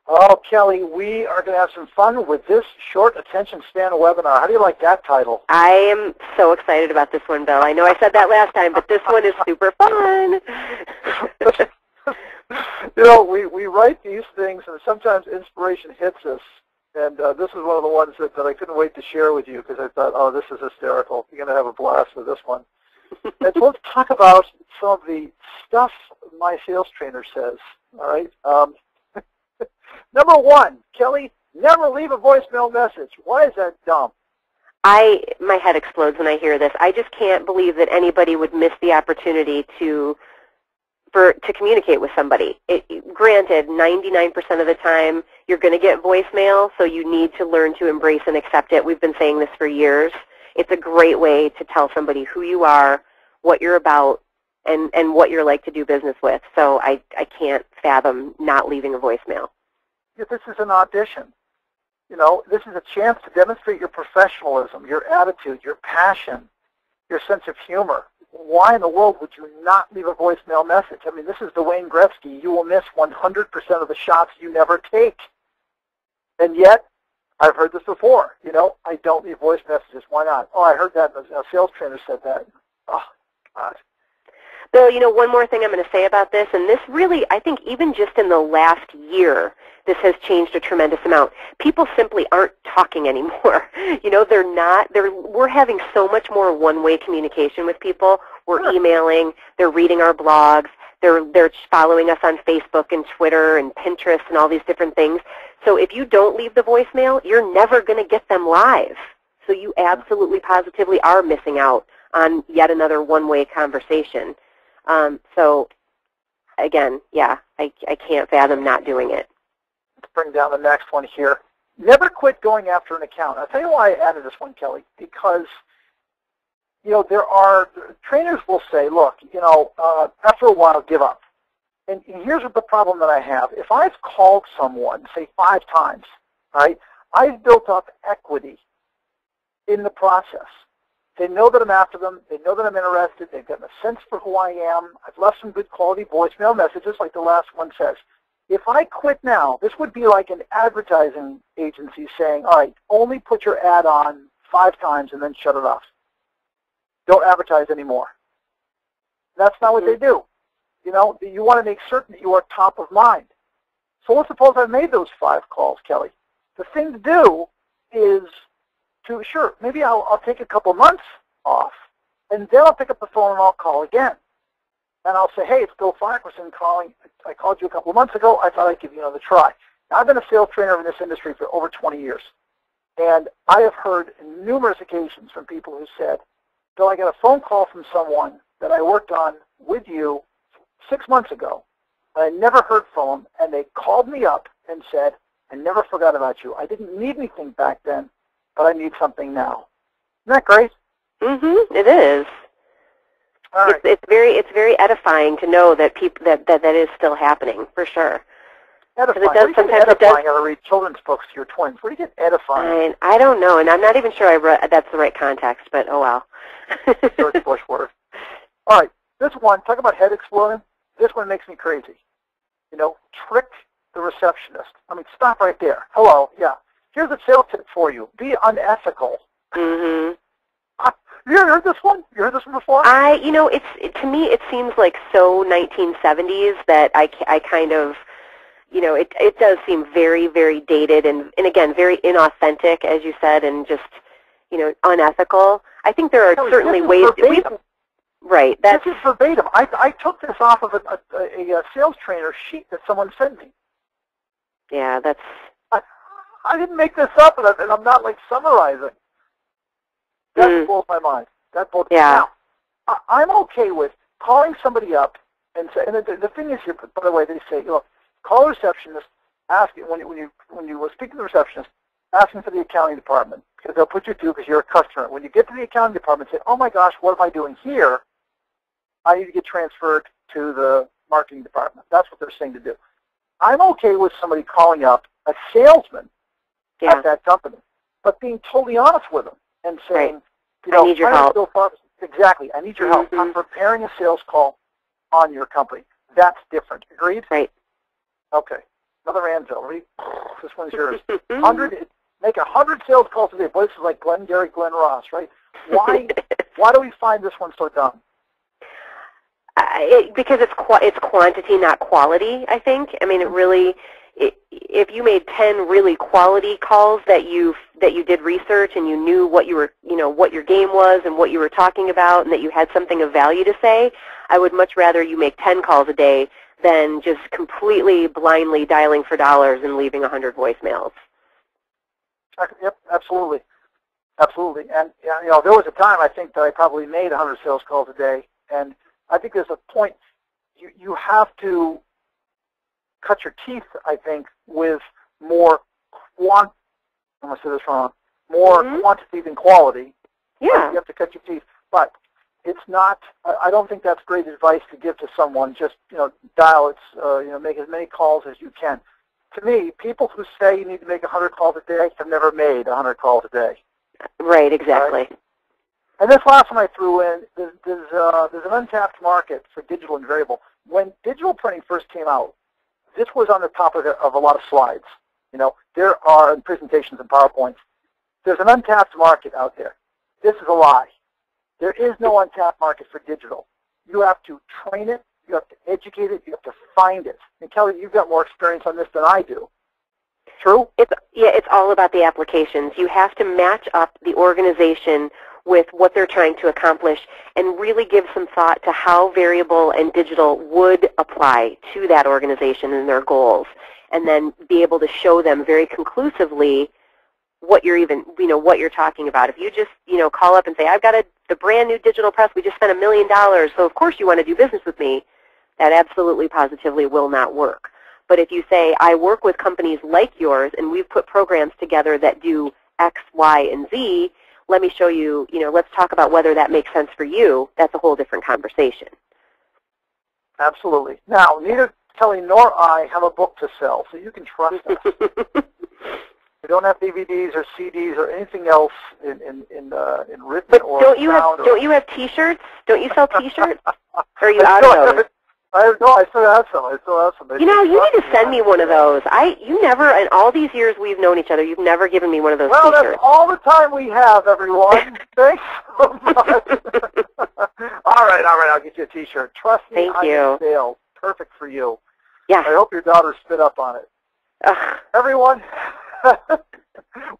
Oh, Kelly, we are going to have some fun with this short attention span webinar. How do you like that title? I am so excited about this one, Bill. I know I said that last time, but this one is super fun. You know, we write these things, and sometimes inspiration hits us. And this is one of the ones that I couldn't wait to share with you because I thought, oh, this is hysterical. You're going to have a blast with this one. And so let's talk about some of the stuff my sales trainer says. All right. Number one, Kelly, never leave a voicemail message. Why is that dumb? My head explodes when I hear this. I just can't believe that anybody would miss the opportunity to communicate with somebody. Granted, 99% of the time you're going to get voicemail, so you need to learn to embrace and accept it. We've been saying this for years. It's a great way to tell somebody who you are, what you're about, and what you're like to do business with. So I can't fathom not leaving a voicemail. Yeah, this is an audition. You know, this is a chance to demonstrate your professionalism, your attitude, your passion, your sense of humor. Why in the world would you not leave a voicemail message? I mean, this is the Wayne Gretzky. You will miss 100% of the shots you never take. And yet, I've heard this before. You know, I don't leave voice messages. Why not? Oh, I heard that. A sales trainer said that. Oh, God. Bill, you know, one more thing I'm going to say about this, and this really, I think even just in the last year, this has changed a tremendous amount. People simply aren't talking anymore. You know, we're having so much more one-way communication with people. We're emailing, they're reading our blogs, they're following us on Facebook and Twitter and Pinterest and all these different things. So if you don't leave the voicemail, you're never going to get them live. So you absolutely positively are missing out on yet another one-way conversation. So, again, yeah, I can't fathom not doing it. Let's bring down the next one here. Never quit going after an account. I'll tell you why I added this one, Kelly, because, you know, trainers will say, look, you know, after a while, give up. And here's the problem that I have. If I've called someone, say 5 times, right, I've built up equity in the process. They know that I'm after them. They know that I'm interested. They've gotten a sense for who I am. I've left some good quality voicemail messages like the last one says. If I quit now, this would be like an advertising agency saying, all right, only put your ad on 5 times and then shut it off. Don't advertise anymore. That's not what they do. You know, you want to make certain that you are top of mind. So let's suppose I've made those 5 calls, Kelly. The thing to do is sure, maybe I'll take a couple months off, and then I'll pick up the phone and I'll call again. And I'll say, hey, it's Bill Farquharson calling. I called you a couple of months ago. I thought I'd give you another try. Now, I've been a sales trainer in this industry for over 20 years, and I have heard numerous occasions from people who said, Bill, I got a phone call from someone that I worked on with you 6 months ago, and I never heard from them, and they called me up and said, I never forgot about you. I didn't need anything back then, but I need something now. Isn't that great? Mm-hmm. It is. All right. It's very edifying to know that that is still happening, for sure. Edifying. What do you get edifying out of read children's books to your twins? What do you get edifying? I don't know, and I'm not even sure that's the right context, but oh well. George Bush word. All right, this one, talk about head exploding. This one makes me crazy. You know, trick the receptionist. I mean, stop right there. Hello, yeah. Here's a sales tip for you. Be unethical. Mm-hmm. You heard this one? You heard this one before? You know, to me, it seems like so 1970s that I kind of, you know, it does seem very, very dated and again, very inauthentic, as you said, and just, you know, unethical. I think there are certainly ways that right. This is verbatim. I took this off of a sales trainer sheet that someone sent me. Yeah, that's... I didn't make this up, and I'm not, like, summarizing. That blows my mind. That blows yeah. Now, I'm okay with calling somebody up and say, and the thing is here, by the way, they say, look, call a receptionist, ask when you speak to the receptionist, asking for the accounting department, because they'll put you through because you're a customer. When you get to the accounting department, say, oh my gosh, what am I doing here? I need to get transferred to the marketing department. That's what they're saying to do. I'm okay with somebody calling up a salesman at that company, but being totally honest with them and saying, you know, I need your help. Exactly, I need your help. I'm preparing a sales call on your company. That's different. Agreed? Right. Okay. Another anvil. Ready? This one's yours. 100. Make 100 sales calls a day. Boy, this is like Glengarry Glen Ross, right? Why do we find this one so dumb? Because it's quantity, not quality, I think. I mean, it really, if you made 10 really quality calls that you did research and you knew what what your game was and what you were talking about and that you had something of value to say, I would much rather you make 10 calls a day than just completely blindly dialing for dollars and leaving 100 voicemails. Yep, absolutely. Absolutely. And there was a time I think that I probably made 100 sales calls a day, and I think there's a point you have to cut your teeth, I think, with more I'm going to say this wrong, more quantity than quality. Yeah. You have to cut your teeth. But it's not, I don't think that's great advice to give to someone. Just, dial, make as many calls as you can. To me, people who say you need to make 100 calls a day have never made 100 calls a day. Right, exactly. Right? And this last one I threw in, there's an untapped market for digital and variable. When digital printing first came out, this was on the top of a lot of slides. There are presentations and PowerPoints. There's an untapped market out there. This is a lie. There is no untapped market for digital. You have to train it. You have to educate it. You have to find it. And Kelly, you've got more experience on this than I do. True? It's all about the applications. You have to match up the organization with what they're trying to accomplish and really give some thought to how variable and digital would apply to that organization and their goals, and then be able to show them very conclusively what you're what you're talking about. If you just, call up and say, I've got the brand new digital press, we just spent $1 million, so of course you want to do business with me, that absolutely positively will not work. But if you say, I work with companies like yours, and we've put programs together that do X, Y, and Z, let me show you, let's talk about whether that makes sense for you, that's a whole different conversation. Absolutely. Now, neither Kelly nor I have a book to sell, so you can trust us. We don't have DVDs or CDs or anything else in written but or don't you sound. Don't you have T-shirts? Don't you sell T-shirts? Or are you out of those? I still have some. You need to send me one of those. You never, in all these years we've known each other, you've never given me one of those T-shirts. Well, that's all the time we have, everyone. Thanks so much. All right, I'll get you a T-shirt. Trust me, Thank you. Sales. Perfect for you. Yeah. I hope your daughter spit up on it. Ugh. Everyone,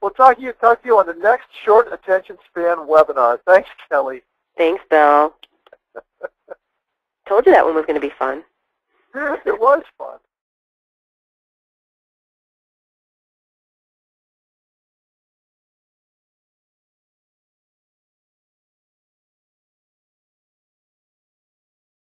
we'll talk to you on the next short attention span webinar. Thanks, Kelly. Thanks, Bill. Told you that one was going to be fun. It was fun.